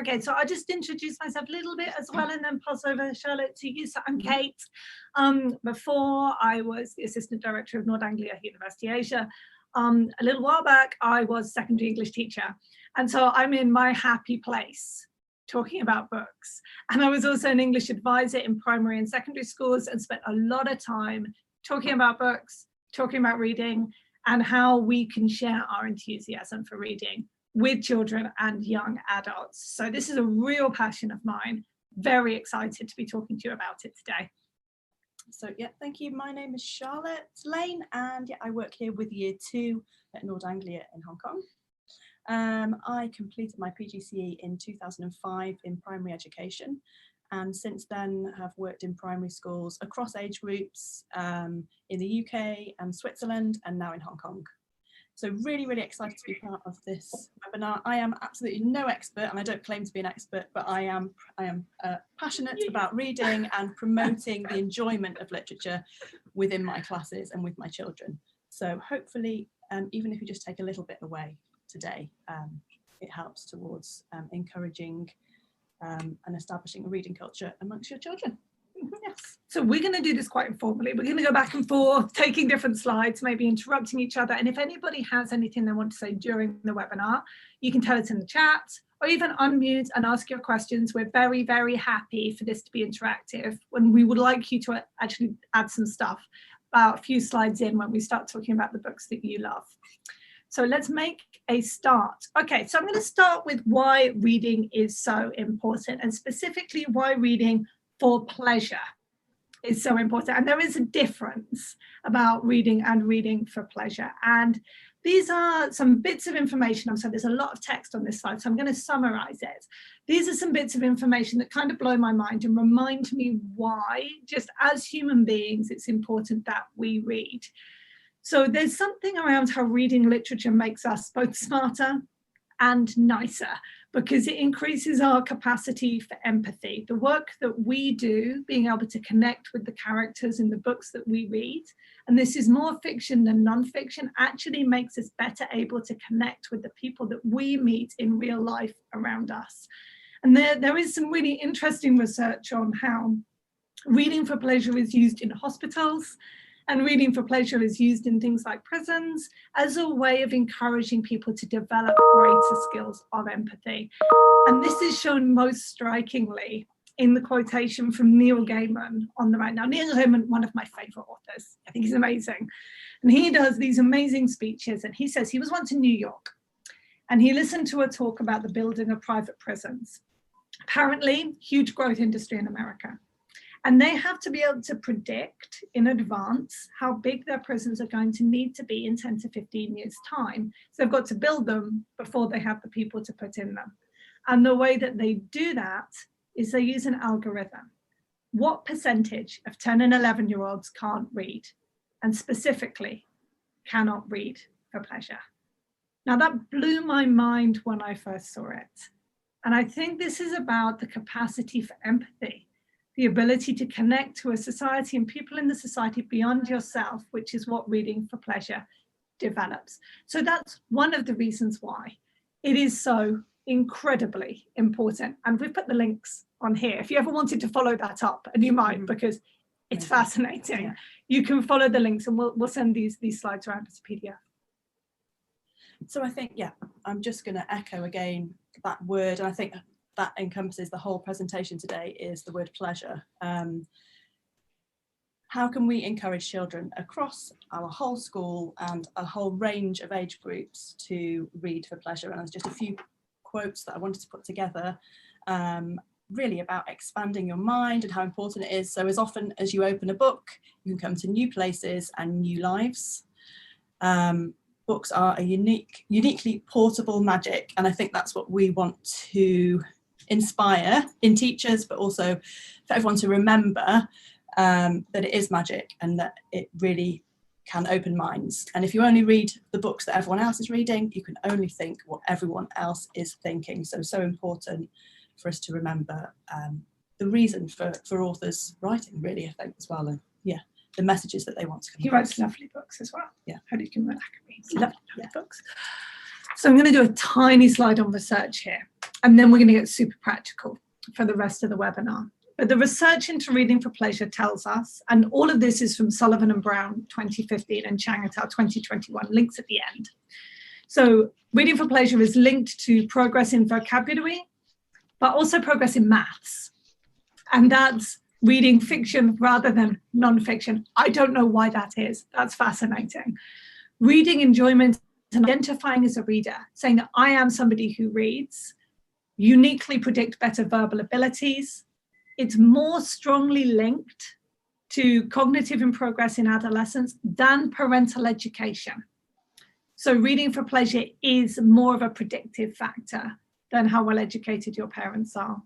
Okay, so I'll just introduce myself a little bit as well and then pass over, Charlotte, to you. So I'm Kate. Before I was the Assistant Director of North Anglia University Asia, a little while back, I was secondary English teacher. And so I'm in my happy place talking about books. And I was also an English advisor in primary and secondary schools and spent a lot of time talking about books, talking about reading, and how we can share our enthusiasm for reading with children and young adults. So this is a real passion of mine. Very excited to be talking to you about it today. So yeah, thank you. My name is Charlotte Lane, and yeah, I work here with Year 2 at North Anglia in Hong Kong. I completed my PGCE in 2005 in primary education, and since then have worked in primary schools across age groups in the UK and Switzerland, and now in Hong Kong. So really, really excited to be part of this webinar. I am absolutely no expert, and I don't claim to be an expert, but I am passionate about reading and promoting the enjoyment of literature within my classes and with my children. So hopefully, even if you just take a little bit away today, it helps towards encouraging and establishing a reading culture amongst your children. Yes. So we're going to do this quite informally. We're going to go back and forth, taking different slides, maybe interrupting each other. And if anybody has anything they want to say during the webinar, you can tell us in the chat or even unmute and ask your questions. We're very, very happy for this to be interactive, when we would like you to actually add some stuff about a few slides in when we start talking about the books that you love. So let's make a start. Okay, so I'm going to start with why reading is so important, and specifically why reading for pleasure is so important. And there is a difference about reading and reading for pleasure. And these are some bits of information. I'm sorry, there's a lot of text on this slide, so I'm going to summarize it. These are some bits of information that kind of blow my mind and remind me why, just as human beings, it's important that we read. So there's something around how reading literature makes us both smarter and nicer, because it increases our capacity for empathy. The work that we do, being able to connect with the characters in the books that we read, and this is more fiction than non-fiction, actually makes us better able to connect with the people that we meet in real life around us. And there is some really interesting research on how reading for pleasure is used in hospitals, and reading for pleasure is used in things like prisons as a way of encouraging people to develop greater skills of empathy. And this is shown most strikingly in the quotation from Neil Gaiman on the right. Now, Neil Gaiman, one of my favorite authors. I think he's amazing. And he does these amazing speeches. And he says he was once in New York and he listened to a talk about the building of private prisons. Apparently, huge growth industry in America. And they have to be able to predict in advance how big their prisons are going to need to be in 10 to 15 years' time. So they've got to build them before they have the people to put in them. And the way that they do that is they use an algorithm. What percentage of 10 and 11-year-olds can't read, and specifically cannot read for pleasure? Now that blew my mind when I first saw it. And I think this is about the capacity for empathy, the ability to connect to a society and people in the society beyond yourself, which is what reading for pleasure develops. So that's one of the reasons why it is so incredibly important. And we've put the links on here. If you ever wanted to follow that up, and you might, because it's fascinating, you can follow the links, and we'll send these slides around as a PDF. So I think, yeah, I'm just going to echo again that word, and I think that encompasses the whole presentation today, is the word pleasure. How can we encourage children across our whole school and a whole range of age groups to read for pleasure? And there's just a few quotes that I wanted to put together, really about expanding your mind and how important it is. So as often as you open a book, you can come to new places and new lives. Books are a uniquely portable magic, and I think that's what we want to inspire in teachers, but also for everyone to remember that it is magic and that it really can open minds. And if you only read the books that everyone else is reading, you can only think what everyone else is thinking. So important for us to remember the reason for authors writing, really, I think, as well. And yeah, the messages that they want to come He writes lovely books as well. Yeah. How do you can lovely books. So I'm going to do a tiny slide on research here. And then we're going to get super practical for the rest of the webinar. But the research into reading for pleasure tells us, and all of this is from Sullivan and Brown 2015 and Chang et al 2021, links at the end. So reading for pleasure is linked to progress in vocabulary, but also progress in maths. And that's reading fiction rather than non-fiction. I don't know why that is. That's fascinating. Reading enjoyment and identifying as a reader, saying that I am somebody who reads, uniquely predict better verbal abilities. It's more strongly linked to cognitive and progress in adolescence than parental education. So reading for pleasure is more of a predictive factor than how well educated your parents are.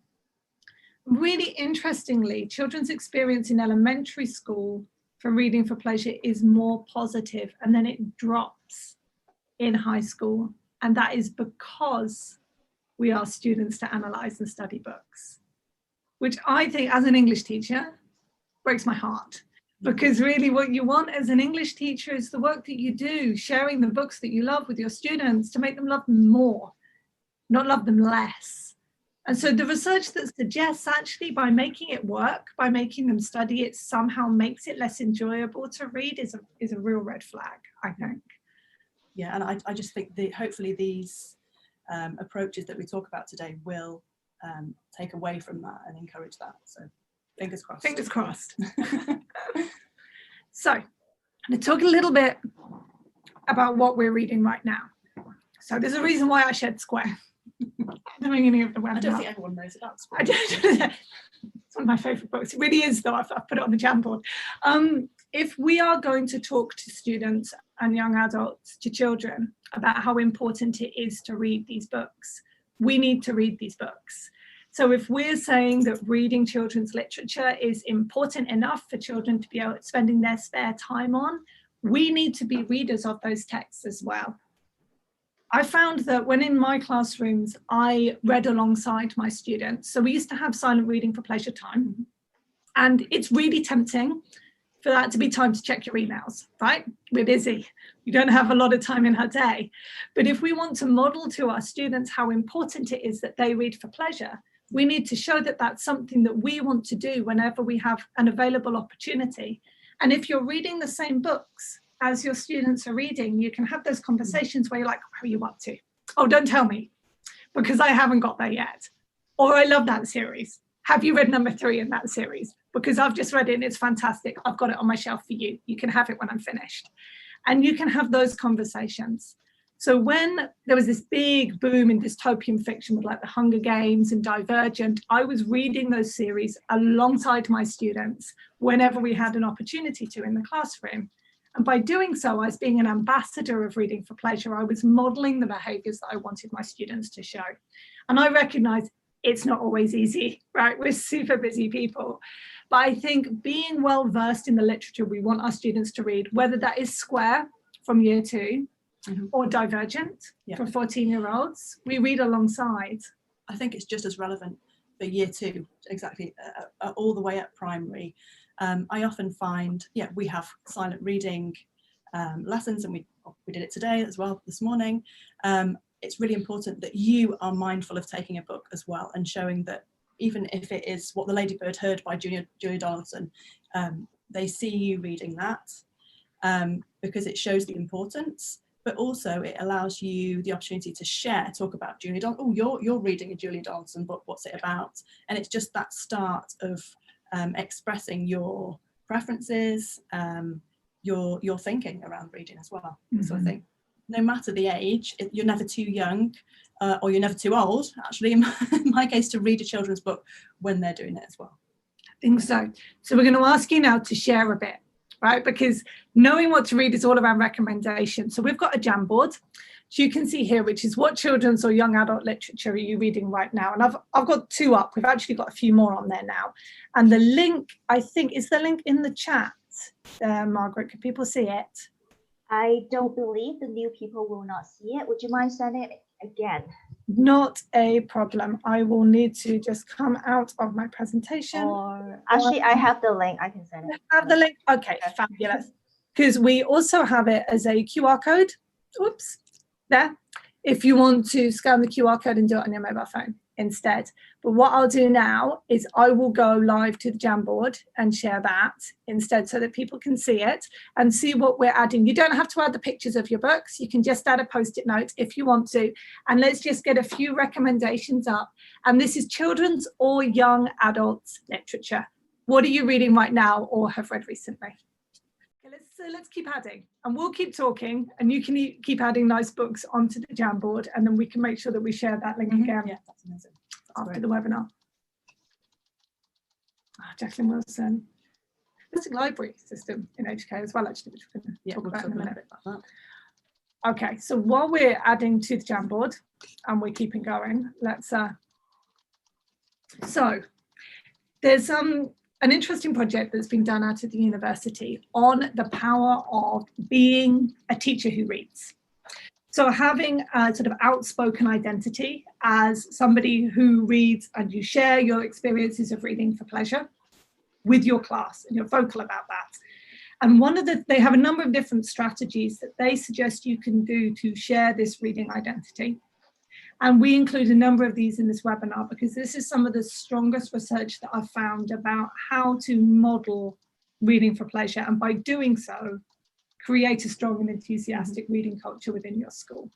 Really interestingly, children's experience in elementary school for reading for pleasure is more positive, and then it drops in high school. And that is because we ask students to analyze and study books, which I think as an English teacher breaks my heart. Because really what you want as an English teacher is the work that you do, sharing the books that you love with your students to make them love them more, not love them less. And so the research that suggests actually by making it work, by making them study it, somehow makes it less enjoyable to read is a real red flag, I think. Yeah, and I just think hopefully these approaches that we talk about today will take away from that and encourage that. So fingers crossed. Fingers crossed. So I'm going to talk a little bit about what we're reading right now. So there's a reason why I shared Square. I don't think everyone knows about Square. It's one of my favourite books. It really is, though. I've put it on the Jamboard. If we are going to talk to students and young adults, to children, about how important it is to read these books, we need to read these books. So if we're saying that reading children's literature is important enough for children to be spending their spare time on, we need to be readers of those texts as well. I found that when in my classrooms, I read alongside my students. So we used to have silent reading for pleasure time. And it's really tempting for that to be time to check your emails, right? We're busy. We don't have a lot of time in our day. But if we want to model to our students how important it is that they read for pleasure, we need to show that that's something that we want to do whenever we have an available opportunity. And if you're reading the same books as your students are reading, you can have those conversations where you're like, what are you up to? Oh, don't tell me, because I haven't got there yet. Or I love that series. Have you read number 3 in that series? Because I've just read it and it's fantastic. I've got it on my shelf for you. You can have it when I'm finished. And you can have those conversations. So when there was this big boom in dystopian fiction with like the Hunger Games and Divergent, I was reading those series alongside my students whenever we had an opportunity to in the classroom. And by doing so, as being an ambassador of reading for pleasure, I was modeling the behaviors that I wanted my students to show. And I recognize it's not always easy, right? We're super busy people. But I think being well versed in the literature we want our students to read, whether that is Square from year 2, or Divergent for 14-year-olds, we read alongside. I think it's just as relevant for year 2, exactly, all the way up primary. I often find, we have silent reading lessons, and we did it today as well, this morning. It's really important that you are mindful of taking a book as well and showing that even if it is What the Ladybird Heard by Julia Donaldson, they see you reading that because it shows the importance. But also it allows you the opportunity to talk about Julia Donaldson. Oh, you're reading a Julia Donaldson book, what's it about? And it's just that start of expressing your preferences, your thinking around reading as well. So I think no matter the age, you're never too young or you're never too old, actually, in my case, to read a children's book when they're doing it as well. I think so. So we're going to ask you now to share a bit, right? Because knowing what to read is all around recommendations. So we've got a Jamboard, which you can see here, which is what children's or young adult literature are you reading right now? And I've got 2 up. We've actually got a few more on there now. And the link, I think, is the link in the chat there, Margaret. Can people see it? I don't believe the new people will not see it. Would you mind sending it again? Not a problem. I will need to just come out of my presentation. Or actually, I have the link. I can send it. Have the link? Okay, fabulous. Because we also have it as a QR code. Oops, there. If you want to scan the QR code and do it on your mobile phone, instead. But what I'll do now is I will go live to the Jamboard and share that instead so that people can see it and see what we're adding. You don't have to add the pictures of your books. You can just add a post-it note if you want to. And let's just get a few recommendations up. And this is children's or young adults literature. What are you reading right now or have read recently? Let's keep adding, and we'll keep talking, and you can keep adding nice books onto the Jamboard, and then we can make sure that we share that link again. Yeah, that's amazing. After the webinar. Jacqueline Wilson. There's a library system in HK as well, actually, which we're going to talk about in a minute. Okay, so while we're adding to the Jamboard and we're keeping going, let's so there's an interesting project that's been done out of the university on the power of being a teacher who reads. So having a sort of outspoken identity as somebody who reads, and you share your experiences of reading for pleasure with your class, and you're vocal about that. And they have a number of different strategies that they suggest you can do to share this reading identity. And we include a number of these in this webinar because this is some of the strongest research that I've found about how to model reading for pleasure, and by doing so, create a strong and enthusiastic reading culture within your school.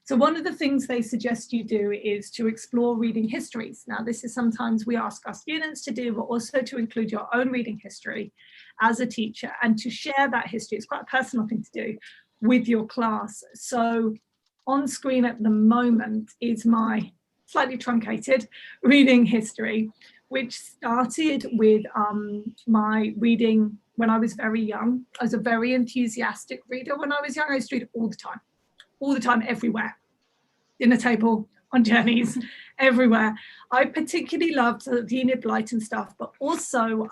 So one of the things they suggest you do is to explore reading histories. Now, this is sometimes we ask our students to do, but also to include your own reading history as a teacher and to share that history. It's quite a personal thing to do with your class. So on screen at the moment is my slightly truncated reading history, which started with my reading when I was very young. I was a very enthusiastic reader when I was young. I used to read all the time, everywhere. Dinner table, on journeys, everywhere. I particularly loved the Enid Blyton stuff, but also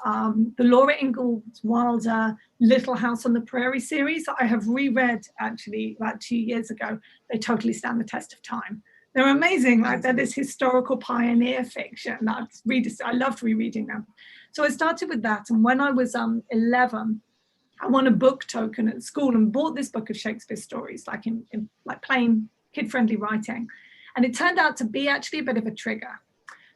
the Laura Ingalls Wilder Little House on the Prairie series that I have reread actually about 2 years ago. They totally stand the test of time. They're amazing, like they're this historical pioneer fiction that I loved rereading them. So I started with that, and when I was 11, I won a book token at school and bought this book of Shakespeare stories, like in like plain kid-friendly writing. And it turned out to be actually a bit of a trigger,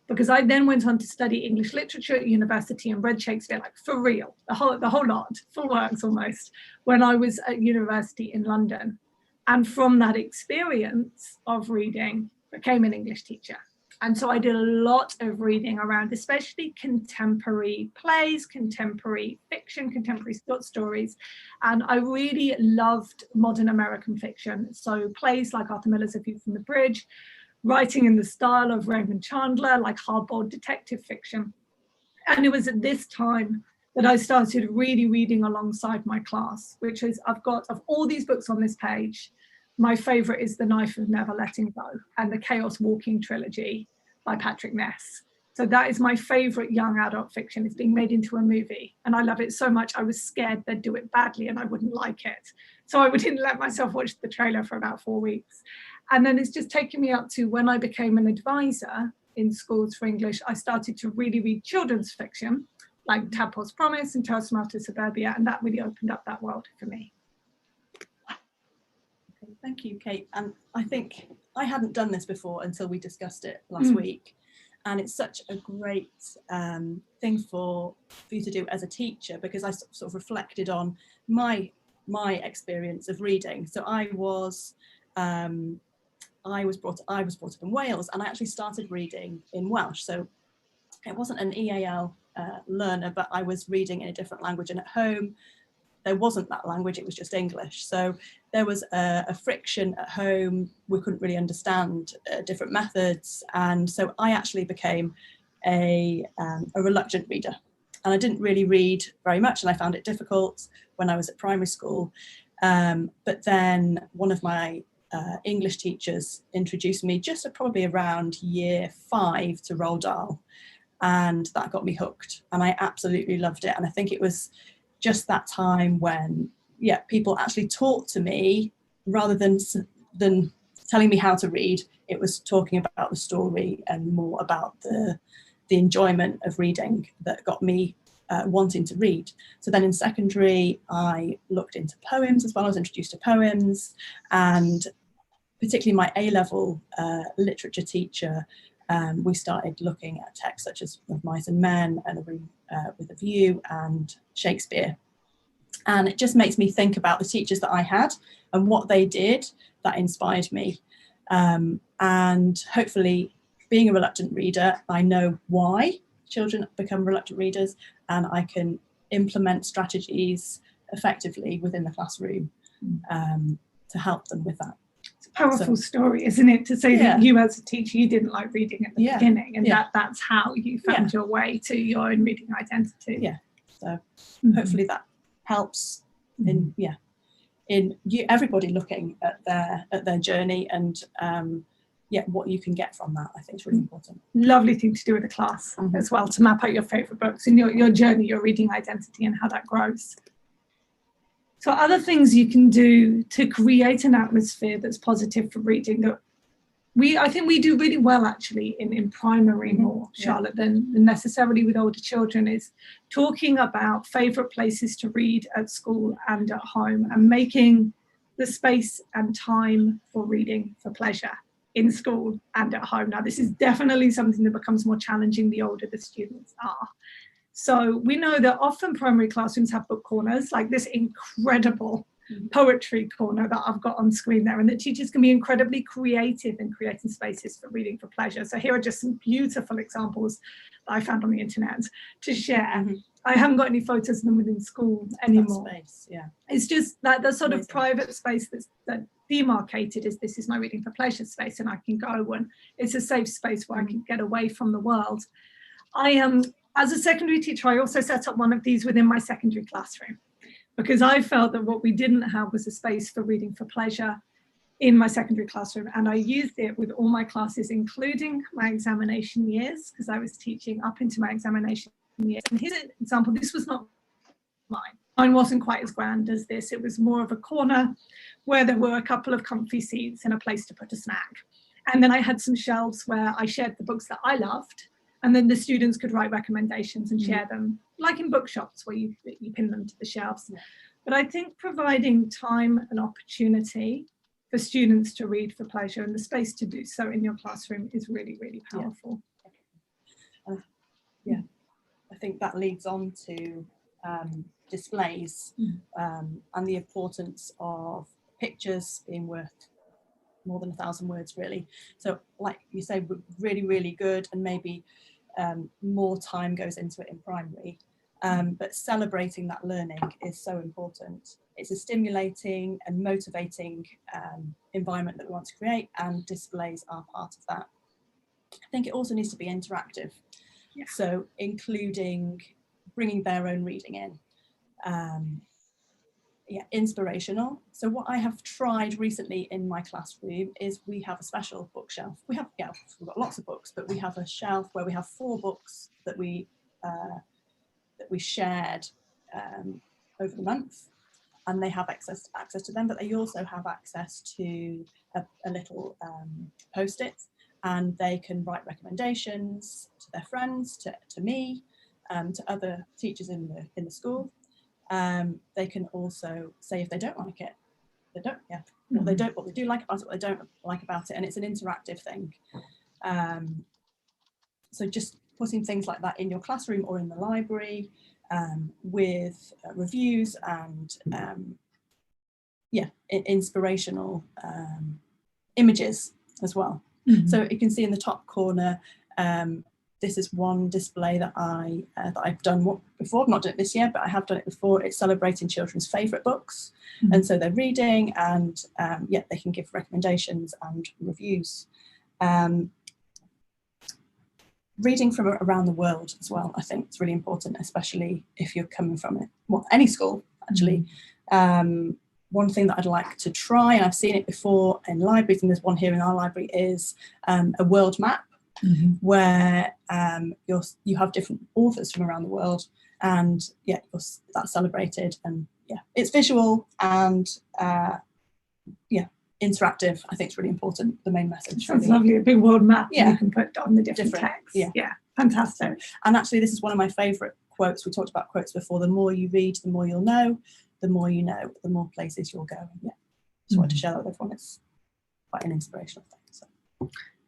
because I then went on to study English literature at university and read Shakespeare like for real, the whole lot, full works almost, when I was at university in London. And from that experience of reading, became an English teacher. And so I did a lot of reading around, especially contemporary plays, contemporary fiction, contemporary short stories. And I really loved modern American fiction. So plays like Arthur Miller's A View from the Bridge, writing in the style of Raymond Chandler, like hardboiled detective fiction. And it was at this time that I started really reading alongside my class, which is, I've got, of all these books on this page, my favorite is The Knife of Never Letting Go and the Chaos Walking trilogy by Patrick Ness. So that is my favorite young adult fiction. It's being made into a movie and I love it so much. I was scared they'd do it badly and I wouldn't like it. So I didn't let myself watch the trailer for about 4 weeks. And then it's just taken me up to when I became an advisor in schools for English, I started to really read children's fiction like Tadpole's Promise and Tales from Outer Suburbia, and that really opened up that world for me. Thank you, Kate. And I think I hadn't done this before until we discussed it last week. And it's such a great thing for you to do as a teacher, because I sort of reflected on my experience of reading. So I was brought up in Wales, and I actually started reading in Welsh. So it wasn't an EAL learner, but I was reading in a different language, and at home there wasn't that language, it was just English. So there was a friction at home. We couldn't really understand different methods. And so I actually became a reluctant reader. And I didn't really read very much, and I found it difficult when I was at primary school. But then one of my English teachers introduced me just probably around year 5 to Roald Dahl. And that got me hooked. And I absolutely loved it. And I think it was just that time when, people actually taught to me rather than telling me how to read. It was talking about the story and more about the enjoyment of reading that got me wanting to read. So then in secondary, I looked into poems as well. I was introduced to poems, and particularly my A-level literature teacher we started looking at texts such as Of Mice and Men and A Room with a View and Shakespeare. And it just makes me think about the teachers that I had and what they did that inspired me. And hopefully, being a reluctant reader, I know why children become reluctant readers, and I can implement strategies effectively within the classroom to help them with that. It's a powerful story, isn't it, to say that you as a teacher, you didn't like reading at the beginning, and that's how you found your way to your own reading identity. Yeah, so hopefully that helps in everybody looking at their journey, and what you can get from that, I think is really important. Lovely thing to do with a class as well, to map out your favourite books and your journey, your reading identity, and how that grows. So other things you can do to create an atmosphere that's positive for reading, that I think we do really well actually in primary more, Charlotte, than necessarily with older children, is talking about favourite places to read at school and at home, and making the space and time for reading for pleasure in school and at home. Now, this is definitely something that becomes more challenging the older the students are. So we know that often primary classrooms have book corners, like this incredible poetry corner that I've got on screen there, and that teachers can be incredibly creative in creating spaces for reading for pleasure. So here are just some beautiful examples that I found on the internet to share. I haven't got any photos of them within school anymore. Space, it's just that the sort of private space that's demarcated is, this is my reading for pleasure space, and I can go, and it's a safe space where I can get away from the world. As a secondary teacher, I also set up one of these within my secondary classroom, because I felt that what we didn't have was a space for reading for pleasure in my secondary classroom, and I used it with all my classes, including my examination years, because I was teaching up into my examination years. And here's an example. This was not mine. Mine wasn't quite as grand as this. It was more of a corner where there were a couple of comfy seats and a place to put a snack. And then I had some shelves where I shared the books that I loved, and then the students could write recommendations and share them, like in bookshops where you pin them to the shelves. But I think providing time and opportunity for students to read for pleasure and the space to do so in your classroom is really, really powerful. I think that leads on to displays and the importance of pictures being worth more than 1,000 words, really. So like you say, really, really good, and maybe more time goes into it in primary. But celebrating that learning is so important. It's a stimulating and motivating environment that we want to create, and displays are part of that. I think it also needs to be interactive. So including bringing their own reading in. Inspirational. So what I have tried recently in my classroom is we have a special bookshelf. We've got lots of books, but we have a shelf where we have 4 books that we shared over the month, and they have access to them, but they also have access to a little post-it, and they can write recommendations to their friends, to me, to other teachers in the school. They can also say if they don't like it, what they do like about it, what they don't like about it, and it's an interactive thing. So just putting things like that in your classroom or in the library, with reviews and inspirational images as well. So you can see in the top corner, this is one display that I've done before. I've not done it this year, but I have done it before. It's celebrating children's favourite books, and so they're reading, and they can give recommendations and reviews. Reading from around the world as well, I think it's really important, especially if you're coming from any school actually. One thing that I'd like to try, and I've seen it before in libraries, and there's one here in our library, is a world map, where you have different authors from around the world, and that's celebrated, and it's visual and interactive. I think it's really important, the main message. Sounds lovely, a big world map you can put on the different texts. Fantastic. And actually this is one of my favourite quotes. We talked about quotes before. The more you read, the more you'll know. The more you know, the more places you'll go. Just wanted to share that with everyone. It's quite an inspirational thing. So.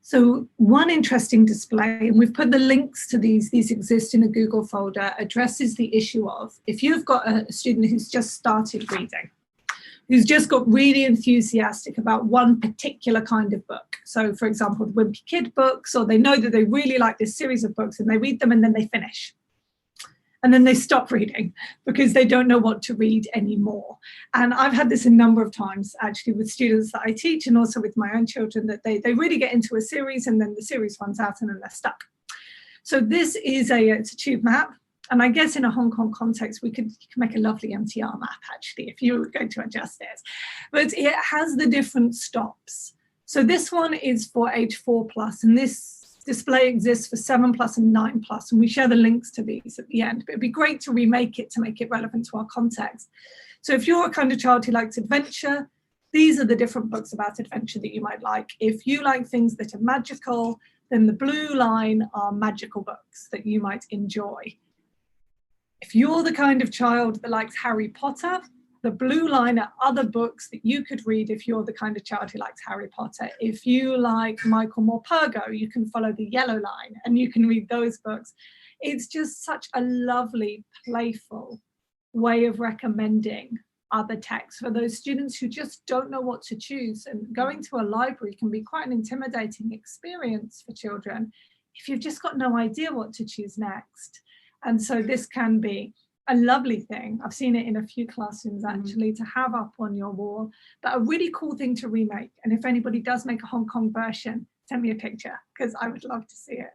So one interesting display, and we've put the links to these exist in a Google folder, addresses the issue of, if you've got a student who's just started reading, who's just got really enthusiastic about one particular kind of book. So for example, the Wimpy Kid books, or they know that they really like this series of books and they read them and then they finish. And then they stop reading because they don't know what to read anymore. And I've had this a number of times actually with students that I teach and also with my own children, that they really get into a series and then the series runs out and then they're stuck. So this is it's a tube map. And I guess in a Hong Kong context, you can make a lovely MTR map actually, if you were going to adjust it. But it has the different stops. So this one is for age 4+, and this display exists for 7+ and 9+, and we share the links to these at the end. But it'd be great to remake it to make it relevant to our context. So if you're a kind of child who likes adventure, these are the different books about adventure that you might like. If you like things that are magical, then the blue line are magical books that you might enjoy. If you're the kind of child that likes Harry Potter, the blue line are other books that you could read if you're the kind of child who likes Harry Potter. If you like Michael Morpurgo, you can follow the yellow line and you can read those books. It's just such a lovely, playful way of recommending other texts for those students who just don't know what to choose. And going to a library can be quite an intimidating experience for children if you've just got no idea what to choose next. And so this can be a lovely thing. I've seen it in a few classrooms actually, to have up on your wall, but a really cool thing to remake. And if anybody does make a Hong Kong version, send me a picture because I would love to see it.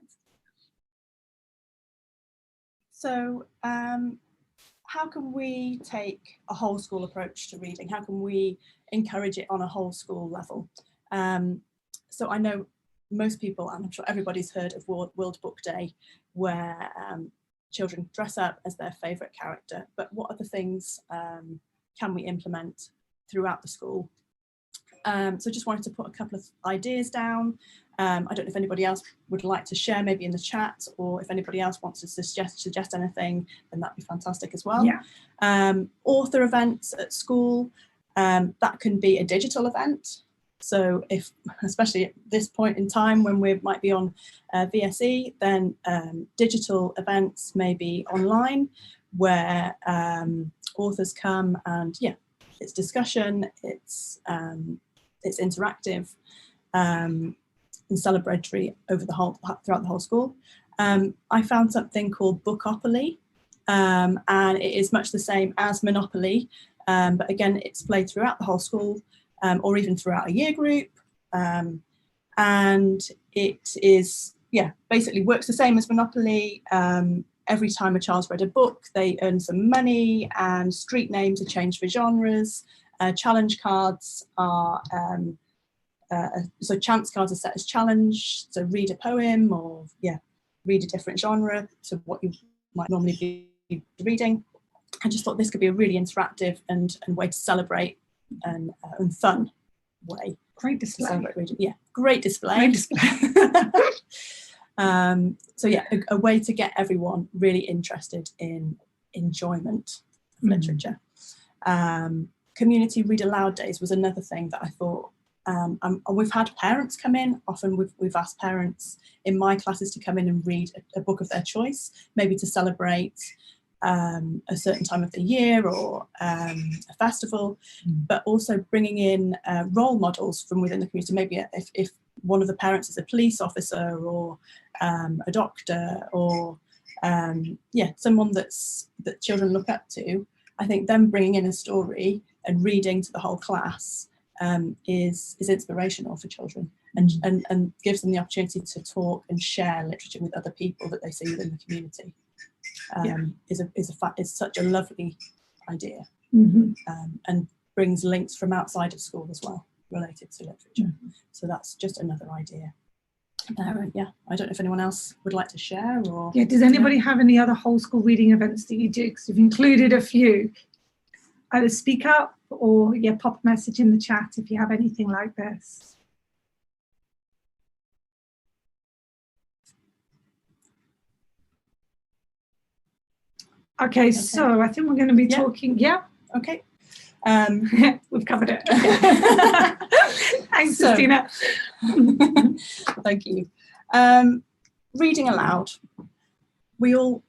So how can we take a whole school approach to reading? How can we encourage it on a whole school level? So I know most people, and I'm sure everybody's heard of World Book Day, where children dress up as their favourite character, but what other things can we implement throughout the school? So just wanted to put a couple of ideas down. I don't know if anybody else would like to share maybe in the chat, or if anybody else wants to suggest anything, then that'd be fantastic as well. Yeah. Author events at school, that can be a digital event. So if, especially at this point in time when we might be on VSE, then digital events may be online where authors come and it's discussion, it's interactive and celebratory over throughout the whole school. I found something called Bookopoly, and it is much the same as Monopoly, but again it's played throughout the whole school. Or even throughout a year group, and it is basically works the same as Monopoly. Every time a child's read a book, they earn some money, and street names are changed for genres. Challenge cards are so chance cards are set as challenge. So read a poem or read a different genre to what you might normally be reading. I just thought this could be a really interactive and way to celebrate and fun way. Great display. Yeah, great display. Great display. So a way to get everyone really interested in enjoyment of literature. Community read aloud days was another thing that I thought. We've had parents come in. Often we've asked parents in my classes to come in and read a book of their choice, maybe to celebrate a certain time of the year or a festival, but also bringing in role models from within the community. Maybe if one of the parents is a police officer or a doctor or someone that children look up to, I think them bringing in a story and reading to the whole class is inspirational for children and gives them the opportunity to talk and share literature with other people that they see within the community. Is such a lovely idea, and brings links from outside of school as well related to literature. So that's just another idea. I don't know if anyone else would like to share or. Does anybody have any other whole school reading events that you do? Because you've included a few. Either speak up or pop a message in the chat if you have anything like this. Okay, so I think we're going to be talking. Okay. We've covered it. Thanks, So- Christina. Thank you. Reading aloud. We all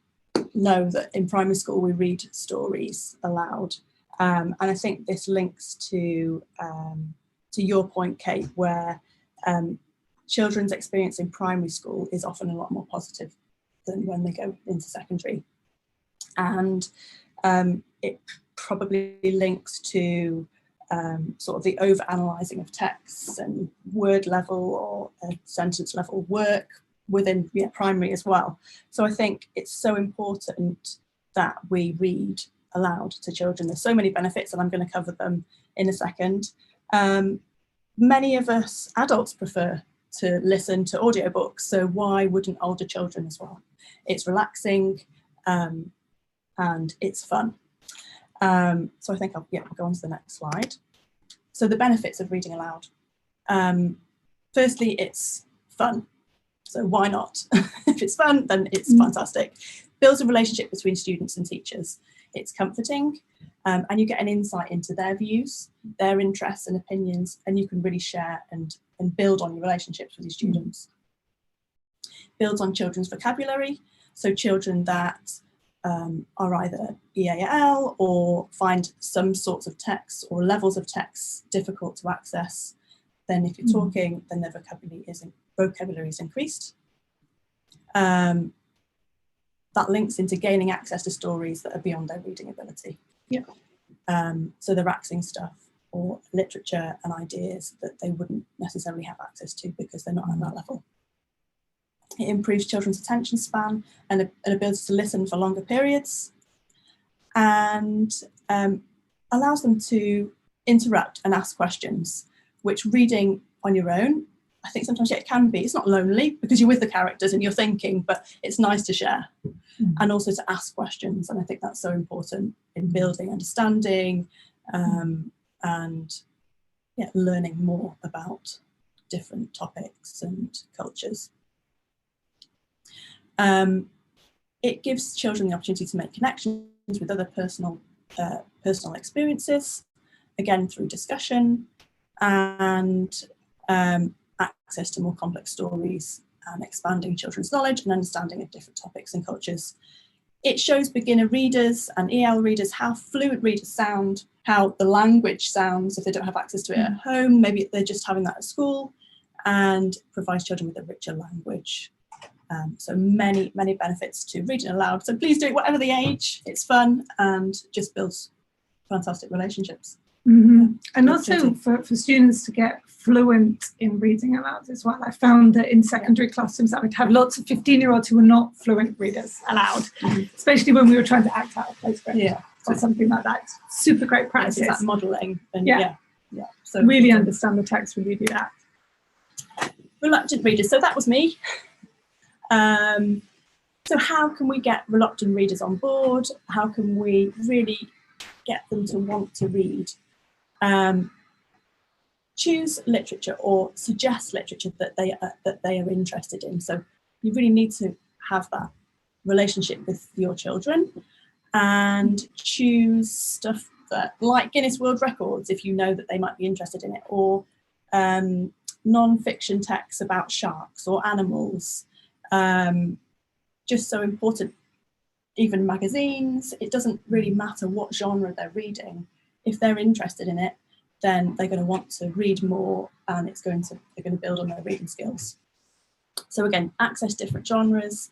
know that in primary school we read stories aloud, and I think this links to your point, Kate, where children's experience in primary school is often a lot more positive than when they go into secondary, and it probably links to sort of the over-analysing of texts and word level or sentence level work within primary as well. So I think it's so important that we read aloud to children. There's so many benefits, and I'm going to cover them in a second. Many of us adults prefer to listen to audiobooks, so why wouldn't older children as well? It's relaxing and it's fun. So I think I'll go on to the next slide. So the benefits of reading aloud. Firstly, it's fun. So why not? If it's fun, then it's fantastic. Builds a relationship between students and teachers. It's comforting, and you get an insight into their views, their interests and opinions, and you can really share and build on your relationships with your students. Builds on children's vocabulary. So children that are either EAL or find some sorts of texts or levels of texts difficult to access, then if you're talking, then their vocabulary is increased. That links into gaining access to stories that are beyond their reading ability. Yeah. So they're accessing stuff or literature and ideas that they wouldn't necessarily have access to because they're not at that level. It improves children's attention span and an ability to listen for longer periods, and allows them to interrupt and ask questions, which reading on your own, I think sometimes it can be. It's not lonely because you're with the characters and you're thinking, but it's nice to share and also to ask questions. And I think that's so important in building understanding and learning more about different topics and cultures. It gives children the opportunity to make connections with other personal experiences, again through discussion, and access to more complex stories and expanding children's knowledge and understanding of different topics and cultures. It shows beginner readers and EL readers how fluent readers sound, how the language sounds if they don't have access to it at home, maybe they're just having that at school, and provides children with a richer language. So many benefits to reading aloud. So please do it whatever the age, it's fun and just builds fantastic relationships. And also for students to get fluent in reading aloud as well. I found that in secondary classrooms I would have lots of 15-year-olds who were not fluent readers aloud, especially when we were trying to act out a play script or something like that. Super great practice. It's that modelling. And So really understand the text when you do that. Reluctant readers. So that was me. So how can we get reluctant readers on board? How can we really get them to want to read? Choose literature or suggest literature that they are interested in. So you really need to have that relationship with your children and choose stuff that, like Guinness World Records, if you know that they might be interested in it, or non-fiction texts about sharks or animals. Just so important. Even magazines, it doesn't really matter what genre they're reading. If they're interested in it, then they're going to want to read more, and they're going to build on their reading skills. So again, access different genres,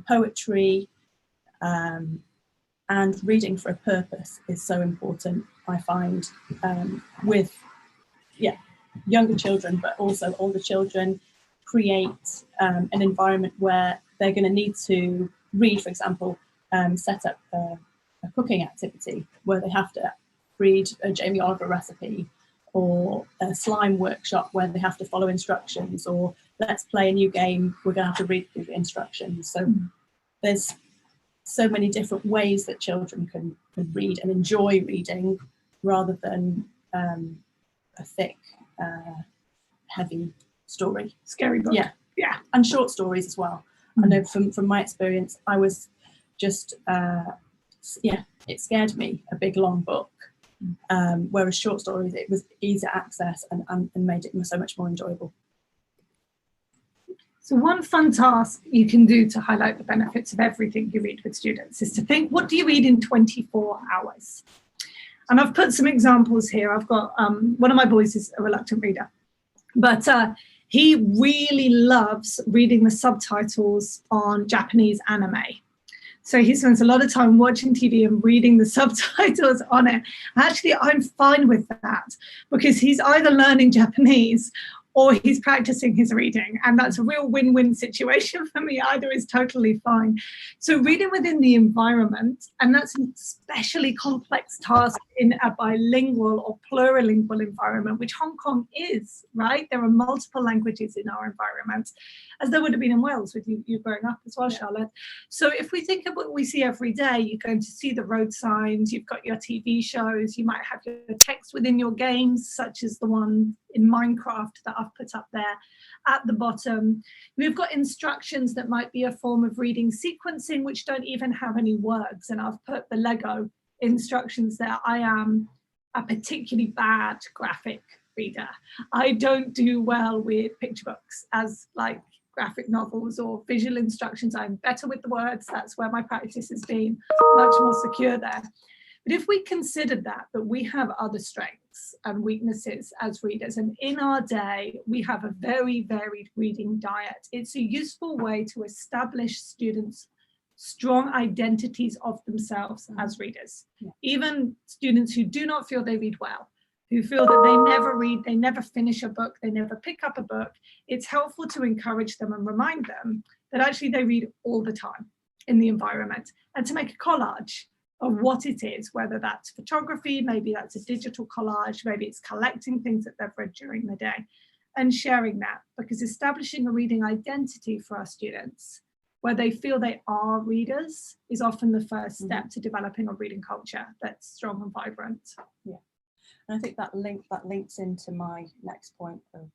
poetry, and reading for a purpose is so important, I find, with younger children, but also older children. Create an environment where they're going to need to read, for example, set up a cooking activity where they have to read a Jamie Oliver recipe, or a slime workshop where they have to follow instructions, or let's play a new game, we're going to have to read through the instructions. So there's so many different ways that children can read and enjoy reading, rather than a thick, heavy story. Scary book. Yeah, and short stories as well. I know from my experience, I was just, it scared me, a big long book. whereas short stories, it was easy access and made it so much more enjoyable. So one fun task you can do to highlight the benefits of everything you read with students is to think, what do you read in 24 hours? And I've put some examples here. I've got, one of my boys is a reluctant reader, but he really loves reading the subtitles on Japanese anime. So he spends a lot of time watching TV and reading the subtitles on it. Actually, I'm fine with that because he's either learning Japanese or he's practicing his reading. And that's a real win-win situation for me. Either is totally fine. So reading within the environment, and that's an especially complex task in a bilingual or plurilingual environment, which Hong Kong is, right? There are multiple languages in our environment, as there would have been in Wales with you growing up as well, Charlotte. So if we think of what we see every day, you're going to see the road signs, you've got your TV shows, you might have your text within your games, such as the one in Minecraft that I've put up there at the bottom. We've got instructions that might be a form of reading sequencing, which don't even have any words. And I've put the Lego instructions there. I am a particularly bad graphic reader. I don't do well with picture books as like graphic novels or visual instructions. I'm better with the words. That's where my practice has been much more secure there. But if we considered that we have other strengths and weaknesses as readers, and in our day, we have a very varied reading diet, it's a useful way to establish students' strong identities of themselves as readers. Yeah. Even students who do not feel they read well, who feel that they never read, they never finish a book, they never pick up a book, it's helpful to encourage them and remind them that actually they read all the time in the environment, and to make a collage of what it is, whether that's photography, maybe that's a digital collage, maybe it's collecting things that they've read during the day and sharing that, because establishing a reading identity for our students where they feel they are readers is often the first step to developing a reading culture that's strong and vibrant. Yeah, and I think that links into my next point of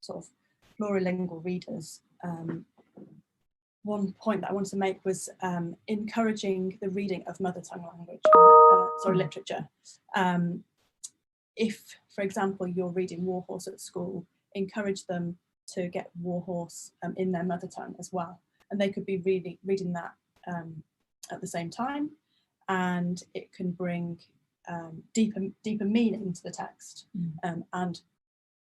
sort of plurilingual readers. One point that I wanted to make was encouraging the reading of mother tongue language, literature. If, for example, you're reading Warhorse at school, encourage them to get Warhorse in their mother tongue as well. And they could be reading that at the same time, and it can bring deeper meaning to the text and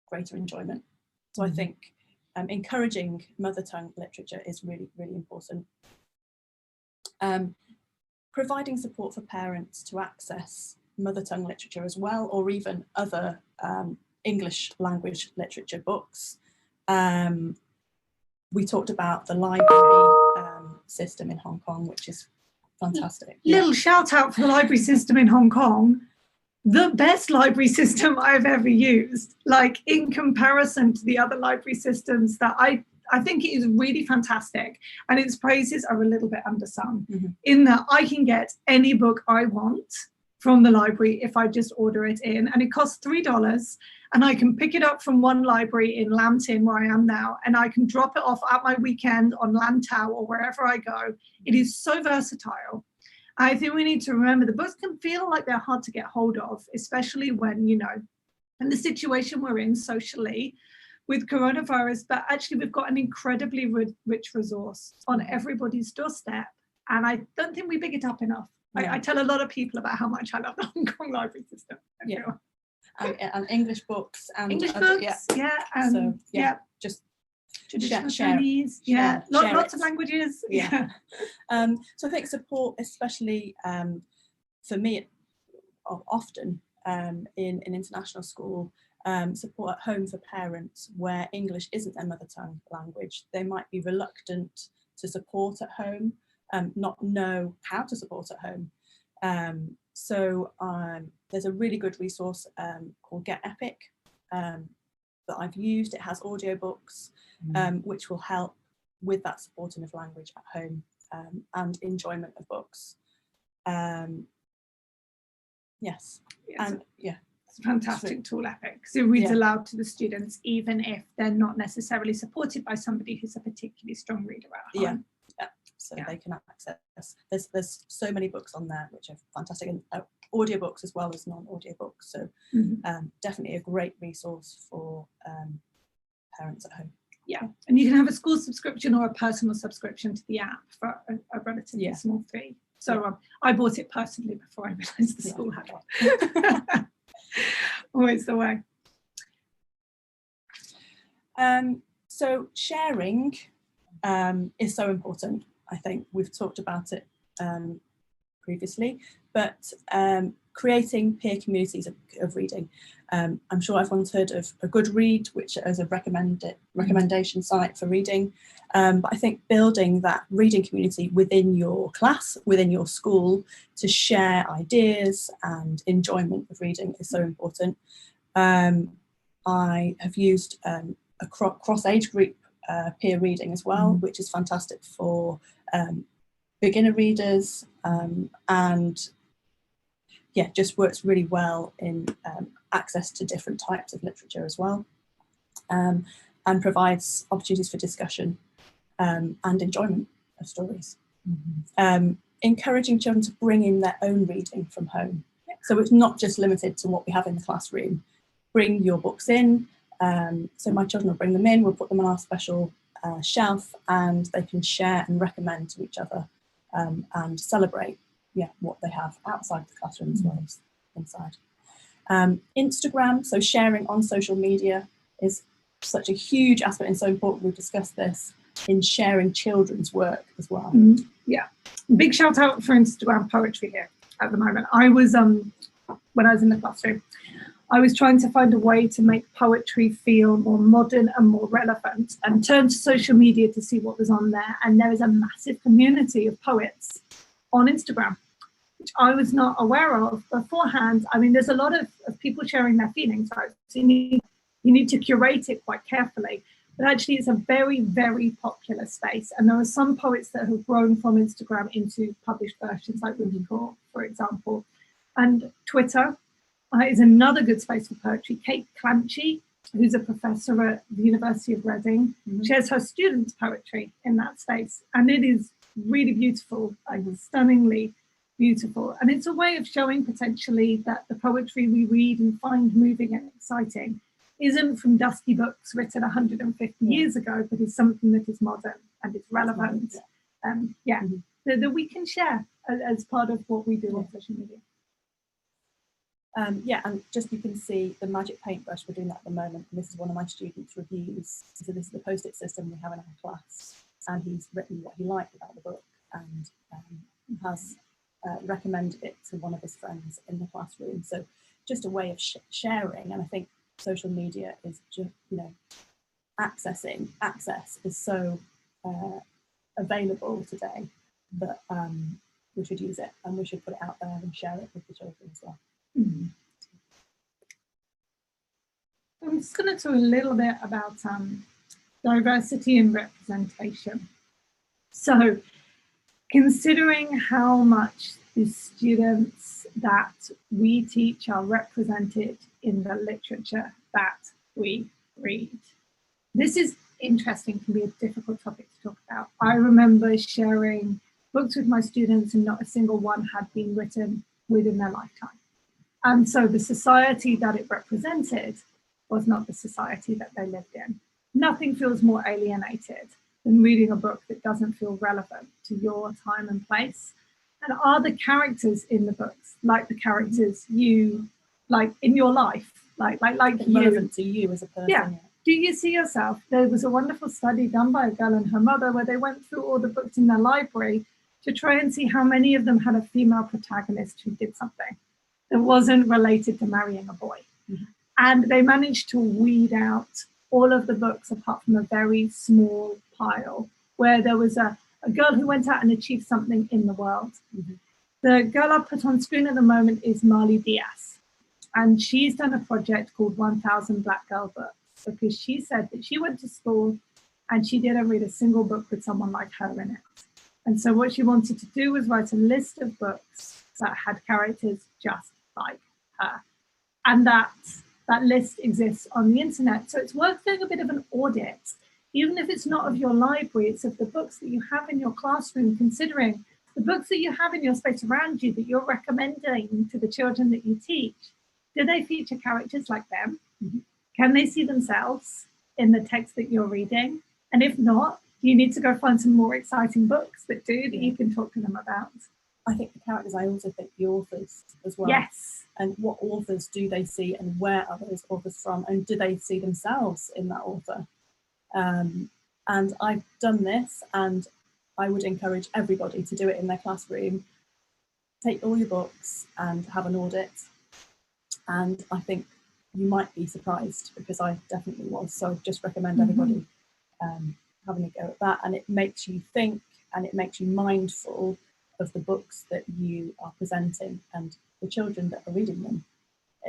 greater enjoyment. So I think encouraging mother tongue literature is really, really important. Providing support for parents to access mother tongue literature as well, or even other English language literature books. We talked about the library system in Hong Kong, which is fantastic. Little shout out for the library system in Hong Kong. The best library system I've ever used, like in comparison to the other library systems that I think it is really fantastic, and its praises are a little bit undersung in that I can get any book I want from the library if I just order it in, and it costs $3, and I can pick it up from one library in Lam Tin where I am now, and I can drop it off at my weekend on Lantau or wherever I go. It is so versatile. I think we need to remember the books can feel like they're hard to get hold of, especially when, you know, in the situation we're in socially with coronavirus, but actually we've got an incredibly rich resource on everybody's doorstep. And I don't think we big it up enough. I tell a lot of people about how much I love the Hong Kong library system. Yeah. And English books and English books, so, just traditional Chinese, lots of languages. So I think support, especially for me, often in international school, support at home for parents where English isn't their mother tongue language. They might be reluctant to support at home, not know how to support at home. So there's a really good resource called Get Epic that I've used. It has audiobooks which will help with that supporting of language at home and enjoyment of books. Yes. And it's a fantastic tool, Epic, because it reads aloud to the students, even if they're not necessarily supported by somebody who's a particularly strong reader at home. So they can access. There's so many books on there which are fantastic, and audiobooks as well as non-audiobooks. So definitely a great resource for parents at home. Yeah, and you can have a school subscription or a personal subscription to the app for a relatively small fee. So I bought it personally before I realised the school had one. Always the way. So sharing is so important. I think we've talked about it previously, but creating peer communities of reading. I'm sure everyone's heard of a Goodread, which is a recommendation site for reading. But I think building that reading community within your class, within your school, to share ideas and enjoyment of reading is so important. I have used a cross-age group peer reading as well, which is fantastic for beginner readers, and just works really well in access to different types of literature as well, and provides opportunities for discussion and enjoyment of stories. Encouraging children to bring in their own reading from home. So it's not just limited to what we have in the classroom. Bring your books in. So my children will bring them in, we'll put them on our special shelf, and they can share and recommend to each other and celebrate what they have outside the classroom as well as inside. Instagram, so sharing on social media is such a huge aspect and so important. We've discussed this in sharing children's work as well. Yeah, big shout out for Instagram poetry here at the moment. I was, when I was in the classroom, I was trying to find a way to make poetry feel more modern and more relevant, and turned to social media to see what was on there. And there is a massive community of poets on Instagram, which I was not aware of beforehand. I mean, there's a lot of people sharing their feelings, right? So you need to curate it quite carefully. But actually, it's a very, very popular space. And there are some poets that have grown from Instagram into published versions, like Ruby Core, for example. And Twitter is another good space for poetry. Kate Clancy, who's a professor at the University of Reading, shares her students' poetry in that space. And it is really beautiful, like stunningly beautiful. And it's a way of showing potentially that the poetry we read and find moving and exciting isn't from dusty books written 150 years ago, but is something that is modern and is relevant. That we can share as part of what we do on social media. And just you can see the magic paintbrush, we're doing that at the moment, and this is one of my students' reviews. So this is the post-it system we have in our class, and he's written what he liked about the book and has recommended it to one of his friends in the classroom. So just a way of sharing, and I think social media is just, access is so available today that we should use it, and we should put it out there and share it with the children as well. I'm just going to talk a little bit about diversity and representation. So, considering how much the students that we teach are represented in the literature that we read, this is interesting, can be a difficult topic to talk about. I remember sharing books with my students and not a single one had been written within their lifetime. And so the society that it represented was not the society that they lived in. Nothing feels more alienated than reading a book that doesn't feel relevant to your time and place. And are the characters in the books like the characters you like in your life, like relevant to you as a person? Yeah. Do you see yourself? There was a wonderful study done by a girl and her mother where they went through all the books in their library to try and see how many of them had a female protagonist who did something that wasn't related to marrying a boy. And they managed to weed out all of the books apart from a very small pile where there was a girl who went out and achieved something in the world. The girl I put on screen at the moment is Marley Diaz, and she's done a project called 1000 Black Girl Books, because she said that she went to school and she didn't read a single book with someone like her in it. And so what she wanted to do was write a list of books that had characters just like her. And that list exists on the internet. So it's worth doing a bit of an audit, even if it's not of your library, it's of the books that you have in your classroom, considering The books that you have in your space around you that you're recommending to the children that you teach, do they feature characters like them? Mm-hmm. Can they see themselves in the text that you're reading? And if not, you need to go find some more exciting books that do, that you can talk to them about. I think the characters, I also think the authors as well. Yes. And what authors do they see, and where are those authors from, and do they see themselves in that author? And I've done this, and I would encourage everybody to do it in their classroom. Take all your books and have an audit. And I think you might be surprised, because I definitely was. So I just recommend everybody having a go at that. And it makes you think, and it makes you mindful of the books that you are presenting and the children that are reading them.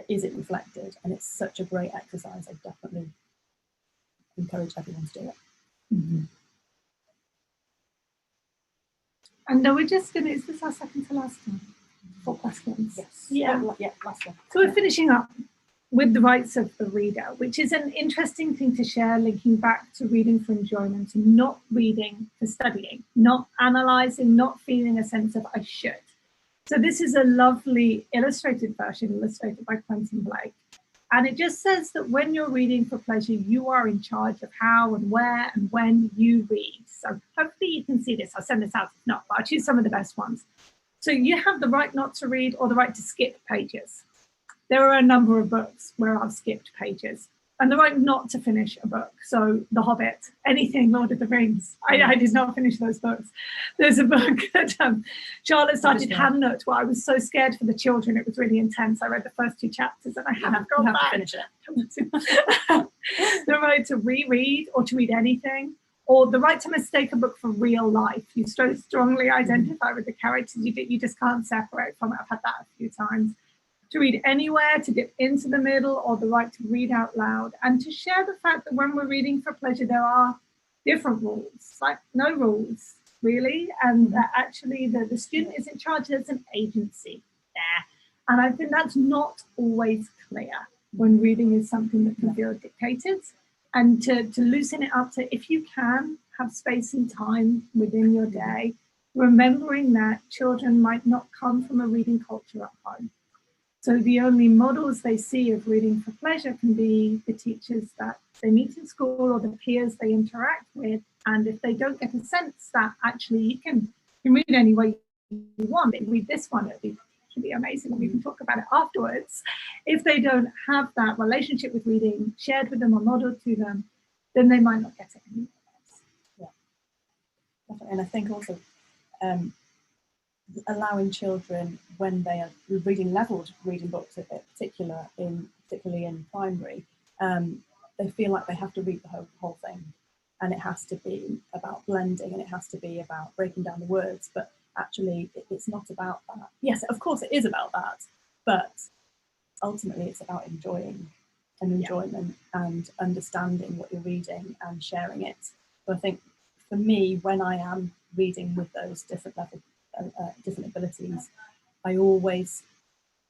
Is it reflected? And it's such a great exercise. I definitely encourage everyone to do it. Mm-hmm. And we're just going to, is this our second to last one? 4 questions. Yes. Yeah. Yeah, last one. So we're finishing up with the rights of the reader, which is an interesting thing to share, linking back to reading for enjoyment and not reading for studying, not analysing, not feeling a sense of I should. So this is a lovely illustrated version, illustrated by Quentin Blake. And it just says that when you're reading for pleasure, you are in charge of how and where and when you read. So hopefully you can see this. I'll send this out if not, but I'll choose some of the best ones. So you have the right not to read or the right to skip pages. There are a number of books where I've skipped pages, and the right not to finish a book. So The Hobbit, anything Lord of the Rings. I did not finish those books. There's a book that Charlotte started, Hamlet, where I was so scared for the children. It was really intense. I read the first 2 chapters and I haven't gone back. To finish it. The right to reread or to read anything, or the right to mistake a book for real life. You so strongly identify with the characters you just can't separate from it. I've had that a few times. To read anywhere, to dip into the middle, or the right to read out loud, and to share the fact that when we're reading for pleasure, there are different rules, like no rules really, and that actually the student is in charge. There's an agency there, and I think that's not always clear when reading is something that can feel dictated. And to loosen it up to, if you can, have space and time within your day, remembering that children might not come from a reading culture at home. So the only models they see of reading for pleasure can be the teachers that they meet in school or the peers they interact with. And if they don't get a sense that actually you can read any way you want, read this one, it'll be amazing, and we can talk about it afterwards. If they don't have that relationship with reading shared with them or modeled to them, then they might not get it anywhere else. Yeah, definitely. And I think also allowing children, when they are reading leveled reading books, particularly in primary, they feel like they have to read the whole thing, and it has to be about blending, and it has to be about breaking down the words. But actually, it's not about that. Yes, of course it is about that, but ultimately it's about enjoying and enjoyment and understanding what you're reading and sharing it. So I think for me, when I am reading with those different levels, different abilities, I always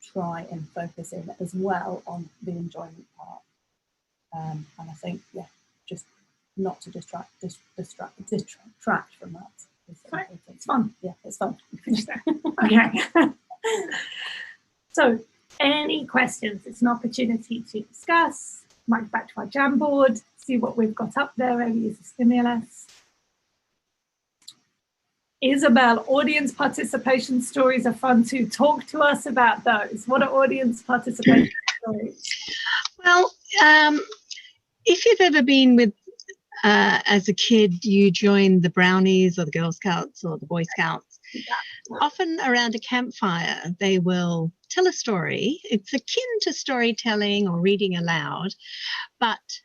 try and focus in as well on the enjoyment part. And I think, just not to distract from that. It's fun. Yeah, it's fun. Finish there. Okay. So, any questions? It's an opportunity to discuss. Might go back to our Jamboard, see what we've got up there, maybe as a stimulus. Isabel, audience participation stories are fun too. Talk to us about those. What are audience participation stories? Well, if you've ever been with, as a kid, you joined the Brownies or the Girl Scouts or the Boy Scouts, often around a campfire, they will tell a story. It's akin to storytelling or reading aloud, but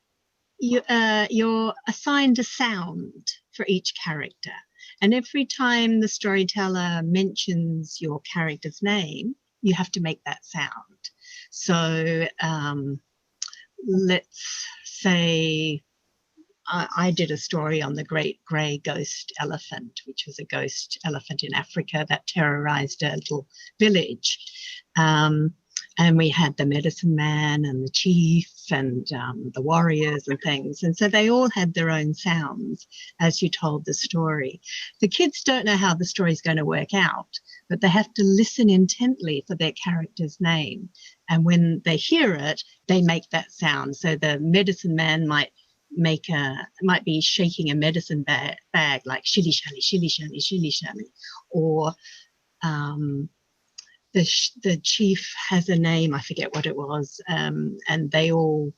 you're assigned a sound for each character. And every time the storyteller mentions your character's name, you have to make that sound. So let's say I did a story on the great grey ghost elephant, which was a ghost elephant in Africa that terrorized a little village. And we had the medicine man and the chief and the warriors and things. And so they all had their own sounds as you told the story. The kids don't know how the story's going to work out, but they have to listen intently for their character's name. And when they hear it, they make that sound. So the medicine man might be shaking a medicine bag like shilly shally, shilly shally, shilly shally, or the chief has a name, I forget what it was, and they all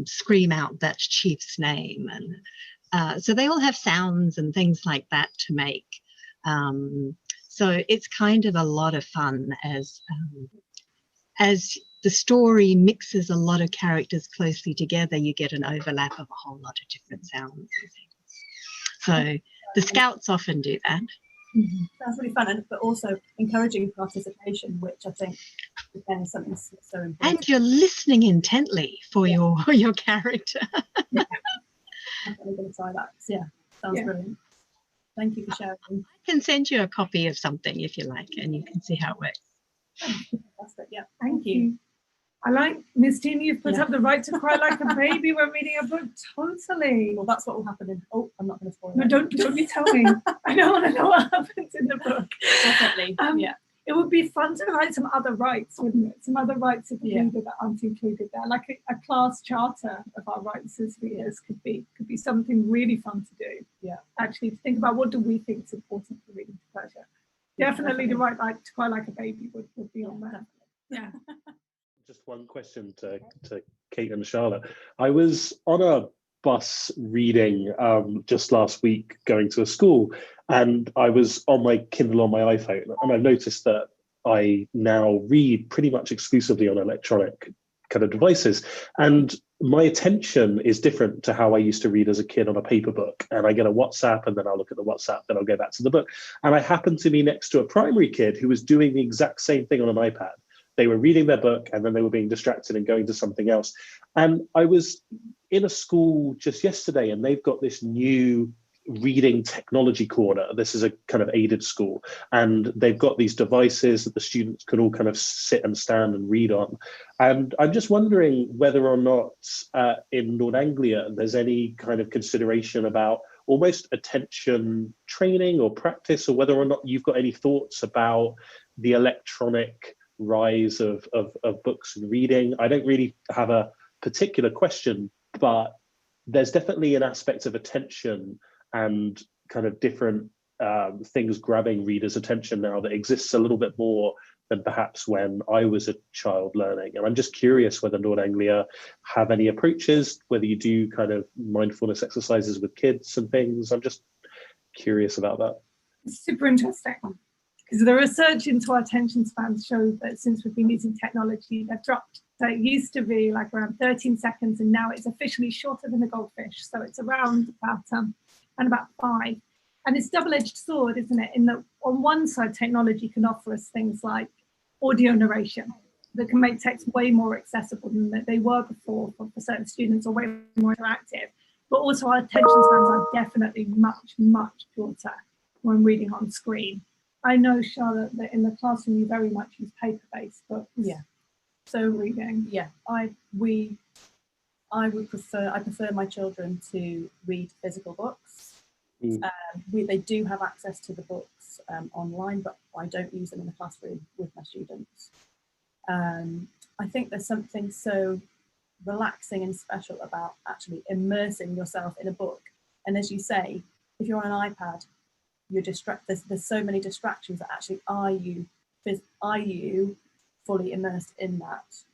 scream out that chief's name. And so they all have sounds and things like that to make. So it's kind of a lot of fun as the story mixes a lot of characters closely together, you get an overlap of a whole lot of different sounds and things. So the Scouts often do that. That's really fun, but also encouraging participation, which I think again is something so important. And you're listening intently for your character. I'm definitely going to try that. Yeah, sounds brilliant. Thank you for sharing. I can send you a copy of something if you like, and you can see how it works. Fantastic. Yeah, Thank you. I like, Miss Tina, you've put up the right to cry like a baby when reading a book. Totally. Well, that's what will happen in. Oh, I'm not going to spoil it. No, don't you tell me. I don't want to know what happens in the book. Definitely. Yeah. It would be fun to write some other rights, wouldn't it? Some other rights of the reader that aren't included there, like a class charter of our rights as readers could be something really fun to do. Yeah. Actually, to think about what do we think is important for reading to pleasure. Definitely the right like to cry like a baby would be on there. Yeah. Just one question to Kate and Charlotte. I was on a bus reading just last week going to a school, and I was on my Kindle on my iPhone, and I've noticed that I now read pretty much exclusively on electronic kind of devices, and my attention is different to how I used to read as a kid on a paper book. And I get a WhatsApp, and then I'll look at the WhatsApp, then I'll go back to the book. And I happened to be next to a primary kid who was doing the exact same thing on an iPad. They were reading their book and then they were being distracted and going to something else. And I was in a school just yesterday, and they've got this new reading technology corner. This is a kind of aided school, and they've got these devices that the students can all kind of sit and stand and read on. And I'm just wondering whether or not in North Anglia there's any kind of consideration about almost attention training or practice, or whether or not you've got any thoughts about the electronic rise of books and reading. I don't really have a particular question, but there's definitely an aspect of attention and kind of different things grabbing readers' attention now that exists a little bit more than perhaps when I was a child learning. And I'm just curious whether North Anglia have any approaches, whether you do kind of mindfulness exercises with kids and things. I'm just curious about that. It's super interesting. Because the research into our attention spans shows that since we've been using technology, they've dropped. So it used to be like around 13 seconds, and now it's officially shorter than a goldfish. So it's around about 5. And it's a double-edged sword, isn't it? In that on one side, technology can offer us things like audio narration that can make text way more accessible than they were before for certain students, or way more interactive. But also our attention spans are definitely much, much shorter when reading on screen. I know, Charlotte, that in the classroom you very much use paper-based books. Yeah. So reading. Yeah, I prefer my children to read physical books. They do have access to the books online, but I don't use them in the classroom with my students. I think there's something so relaxing and special about actually immersing yourself in a book. And as you say, if you're on an iPad, you're distracted. There's so many distractions that actually are you fully immersed in that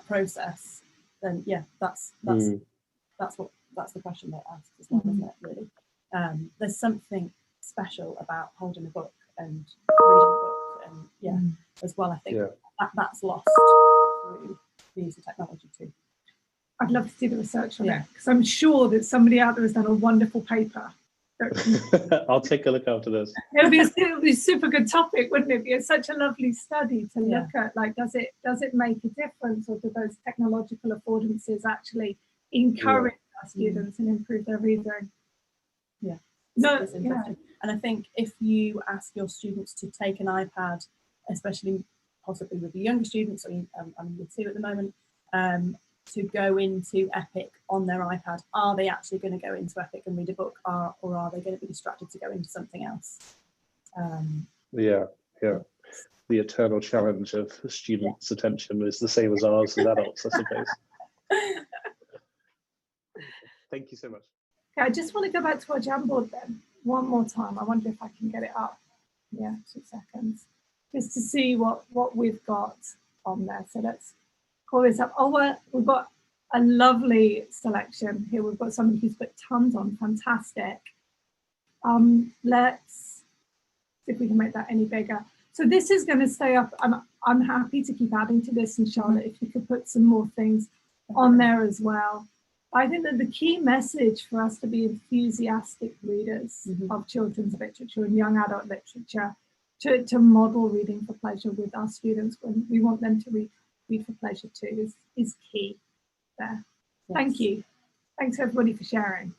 process? Then yeah, that's the question they ask as well, isn't it? Really, there's something special about holding a book and reading a book, and as well. I think that's lost through the use of technology too. I'd love to see the research on it, because I'm sure that somebody out there has done a wonderful paper. I'll take a look after this. It would be a super good topic, wouldn't it? It's such a lovely study to look at. Like, does it make a difference, or do those technological affordances actually encourage our students and improve their reading? Yeah, no, it's interesting. And I think if you ask your students to take an iPad especially possibly with the younger students, I'm with 2 at the moment, to go into Epic on their iPad. Are they actually going to go into Epic and read a book, or are they going to be distracted to go into something else? Yeah. The eternal challenge of students' attention is the same as ours as adults, I suppose. Thank you so much. Okay, I just want to go back to our Jamboard then one more time. I wonder if I can get it up. Yeah, 2 seconds. Just to see what we've got on there. So let's call this up. Oh, we've got a lovely selection here. We've got somebody who's put tons on. Fantastic. Let's see if we can make that any bigger. So this is going to stay up. I'm happy to keep adding to this, and Charlotte, if you could put some more things on there as well. I think that the key message for us to be enthusiastic readers of children's literature and young adult literature, to model reading for pleasure with our students when we want them to read for pleasure too, is key there. Yes. Thank you. Thanks everybody for sharing.